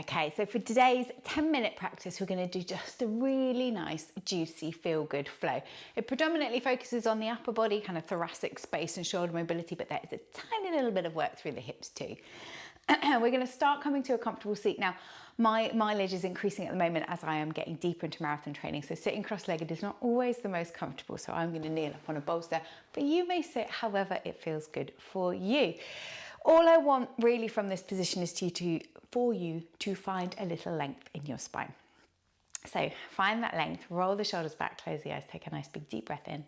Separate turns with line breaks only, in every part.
Okay, so for today's 10-minute practice, we're going to do just a really nice, juicy, feel-good flow. It predominantly focuses on the upper body, kind of thoracic space and shoulder mobility, but there is a tiny little bit of work through the hips too. We're going to start coming to a comfortable seat. Now, my mileage is increasing at the moment as I am getting deeper into marathon training, so sitting cross-legged is not always the most comfortable, so I'm going to kneel up on a bolster, but you may sit however it feels good for you. All I want really from this position is for you to find a little length in your spine. So find that length, roll the shoulders back, close the eyes, take a nice big deep breath in,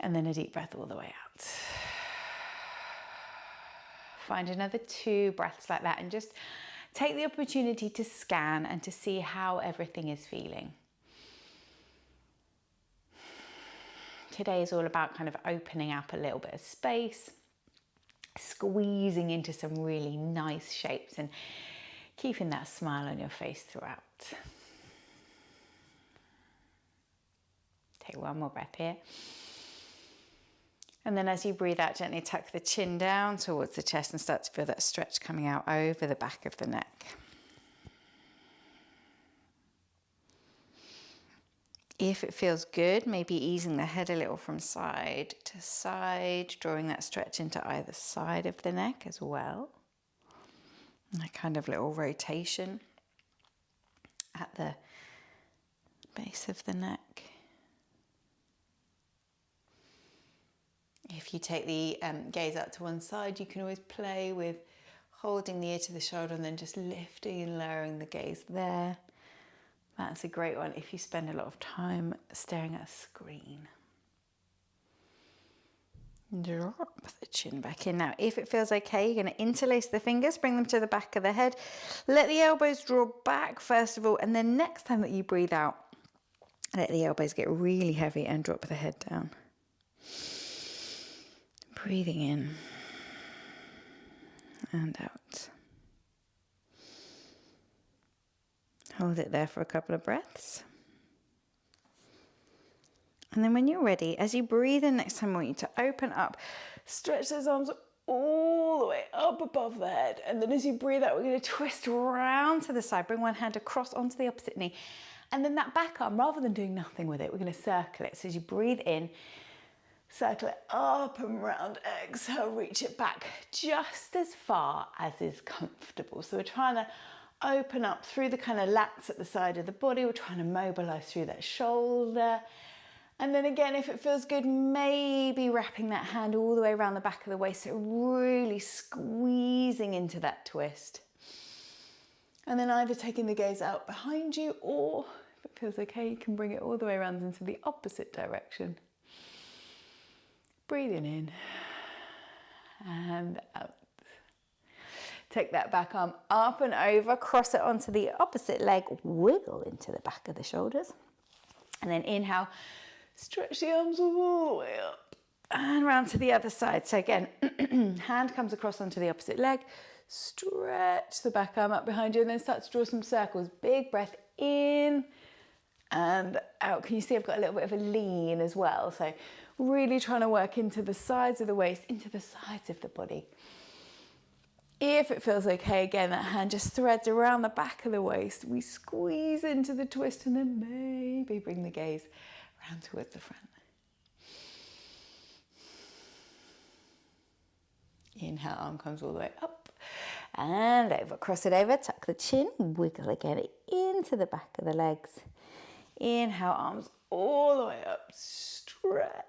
and then a deep breath all the way out. Find another 2 breaths like that and just take the opportunity to scan and to see how everything is feeling. Today is all about kind of opening up a little bit of space, squeezing into some really nice shapes and keeping that smile on your face throughout. Take one more breath here. And then as you breathe out, gently tuck the chin down towards the chest and start to feel that stretch coming out over the back of the neck. If it feels good, maybe easing the head a little from side to side, drawing that stretch into either side of the neck as well. And a kind of little rotation at the base of the neck. If you take the gaze out to one side, you can always play with holding the ear to the shoulder and then just lifting and lowering the gaze there. That's a great one if you spend a lot of time staring at a screen. Drop the chin back in. Now, if it feels okay, you're going to interlace the fingers, bring them to the back of the head. Let the elbows draw back first of all, and then next time that you breathe out, let the elbows get really heavy and drop the head down. Breathing in and out. Hold it there for a couple of breaths. And then when you're ready, as you breathe in next time, I want you to open up, stretch those arms all the way up above the head. And then as you breathe out, we're going to twist around to the side, bring one hand across onto the opposite knee. And then that back arm, rather than doing nothing with it, we're going to circle it. So as you breathe in, circle it up and round, exhale, reach it back just as far as is comfortable. So we're trying to open up through the kind of lats at the side of the body. We're trying to mobilize through that shoulder. And then again, if it feels good, maybe wrapping that hand all the way around the back of the waist, so really squeezing into that twist. And then either taking the gaze out behind you, or if it feels okay, you can bring it all the way around into the opposite direction. Breathing in and out. Take that back arm up and over, cross it onto the opposite leg, wiggle into the back of the shoulders. And then inhale, stretch the arms all the way up and round to the other side. So again, hand comes across onto the opposite leg, stretch the back arm up behind you and then start to draw some circles. Big breath in and out. Can you see I've got a little bit of a lean as well? So really trying to work into the sides of the waist, into the sides of the body. If it feels okay, again, that hand just threads around the back of the waist. We squeeze into the twist and then maybe bring the gaze around towards the front. Inhale, arm comes all the way up and over. Cross it over, tuck the chin, wiggle again into the back of the legs. Inhale, arms all the way up, stretch.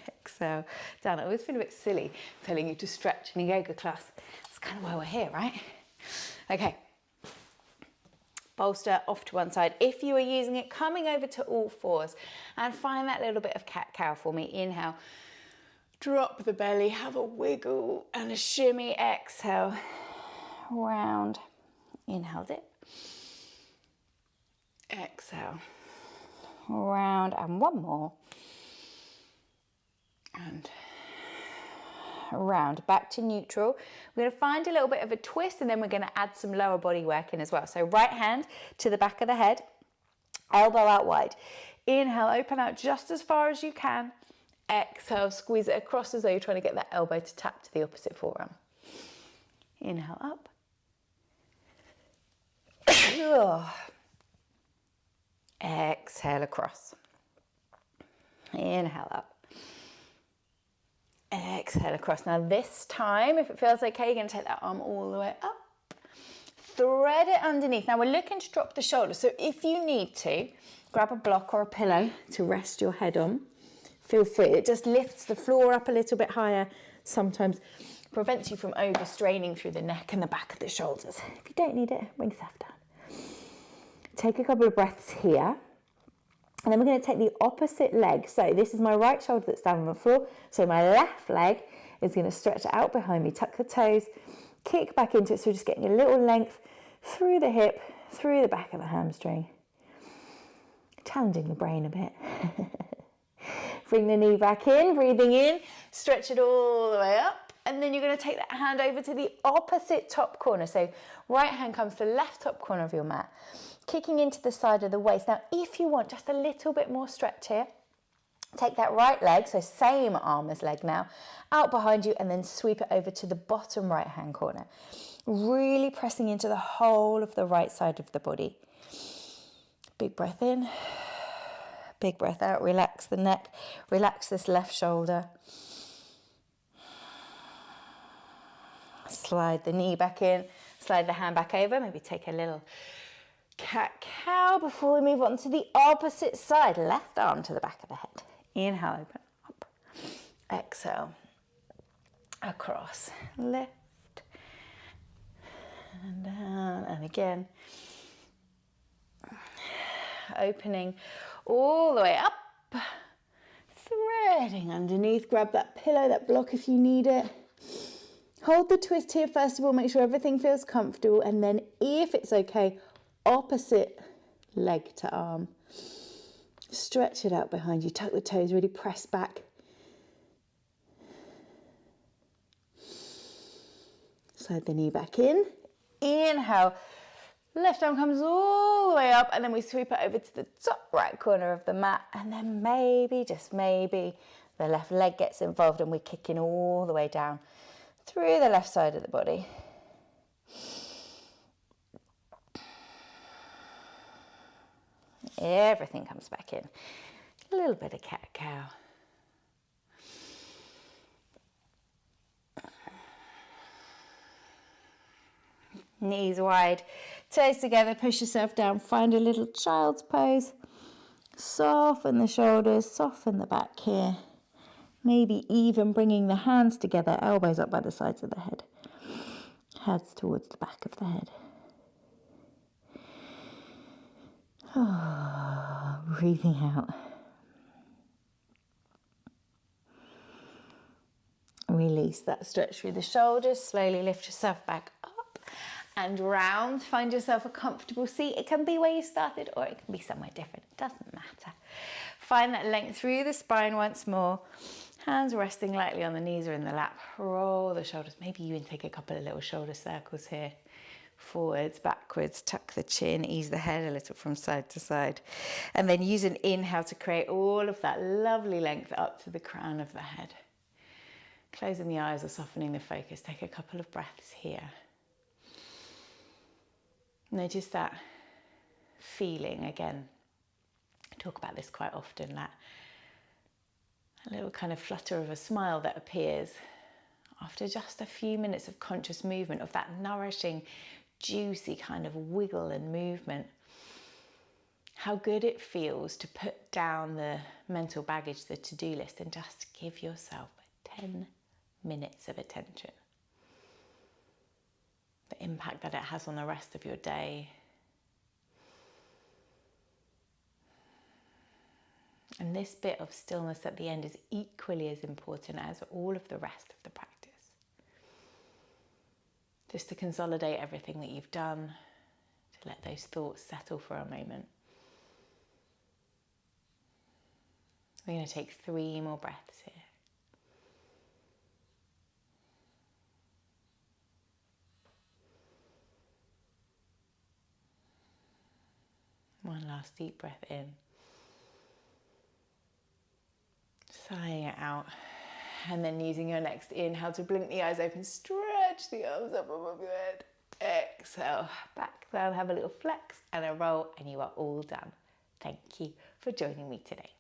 Exhale, down. I always feel a bit silly telling you to stretch in a yoga class. That's kind of why we're here, right? Okay. Bolster off to one side. If you are using it, coming over to all fours and find that little bit of cat-cow for me. Inhale, drop the belly, have a wiggle and a shimmy. Exhale, round. Inhale, dip. Exhale, round, and one more. And round, back to neutral. We're going to find a little bit of a twist and then we're going to add some lower body work in as well. So right hand to the back of the head, elbow out wide. Inhale, open out just as far as you can. Exhale, squeeze it across as though you're trying to get that elbow to tap to the opposite forearm. Inhale up. Exhale across. Inhale up. Exhale across. Now this time, if it feels okay, you're going to take that arm all the way up. Thread it underneath. Now we're looking to drop the shoulders. So if you need to, grab a block or a pillow to rest your head on. Feel free. It just lifts the floor up a little bit higher. Sometimes prevents you from overstraining through the neck and the back of the shoulders. If you don't need it, bring yourself down. Take a couple of breaths here. And then we're going to take the opposite leg. So this is my right shoulder that's down on the floor. So my left leg is going to stretch out behind me. Tuck the toes, kick back into it. So we're just getting a little length through the hip, through the back of the hamstring. Challenging the brain a bit. Bring the knee back in, breathing in. Stretch it all the way up. And then you're going to take that hand over to the opposite top corner. So right hand comes to the left top corner of your mat, kicking into the side of the waist. Now, if you want just a little bit more stretch here, take that right leg, so same arm as leg now, out behind you, and then sweep it over to the bottom right hand corner. Really pressing into the whole of the right side of the body. Big breath in, big breath out. Relax the neck, relax this left shoulder. Slide the knee back in, slide the hand back over, maybe take a little cat-cow before we move on to the opposite side. Left arm to the back of the head. Inhale, open up. Exhale, across. Lift and down, and again. Opening all the way up. Threading underneath. Grab that pillow, that block if you need it. Hold the twist here first of all, make sure everything feels comfortable, and then if it's okay, opposite leg to arm. Stretch it out behind you, tuck the toes, really press back. Slide the knee back in. Inhale, left arm comes all the way up, and then we sweep it over to the top right corner of the mat, and then maybe, just maybe, the left leg gets involved and we're kicking all the way down through the left side of the body. Everything comes back in. A little bit of cat-cow. Knees wide, toes together, push yourself down, find a little child's pose. Soften the shoulders, soften the back here. Maybe even bringing the hands together, elbows up by the sides of the head. Heads towards the back of the head. Oh, breathing out. Release that stretch through the shoulders. Slowly lift yourself back up and round. Find yourself a comfortable seat. It can be where you started or it can be somewhere different. It doesn't matter. Find that length through the spine once more. Hands resting lightly on the knees or in the lap. Roll the shoulders. Maybe even take a couple of little shoulder circles here. Forwards, backwards, tuck the chin, ease the head a little from side to side. And then use an inhale to create all of that lovely length up to the crown of the head. Closing the eyes or softening the focus. Take a couple of breaths here. Notice that feeling again. I talk about this quite often, that a little kind of flutter of a smile that appears after just a few minutes of conscious movement, of that nourishing, juicy kind of wiggle and movement. How good it feels to put down the mental baggage, the to-do list, and just give yourself 10 minutes of attention. The impact that it has on the rest of your day. And this bit of stillness at the end is equally as important as all of the rest of the practice. Just to consolidate everything that you've done, to let those thoughts settle for a moment. We're going to take 3 more breaths here. One last deep breath in. Sighing it out. And then using your next inhale to blink the eyes open, stretch stretch the arms up above your head. Exhale, back down, have a little flex and a roll, and you are all done. Thank you for joining me today.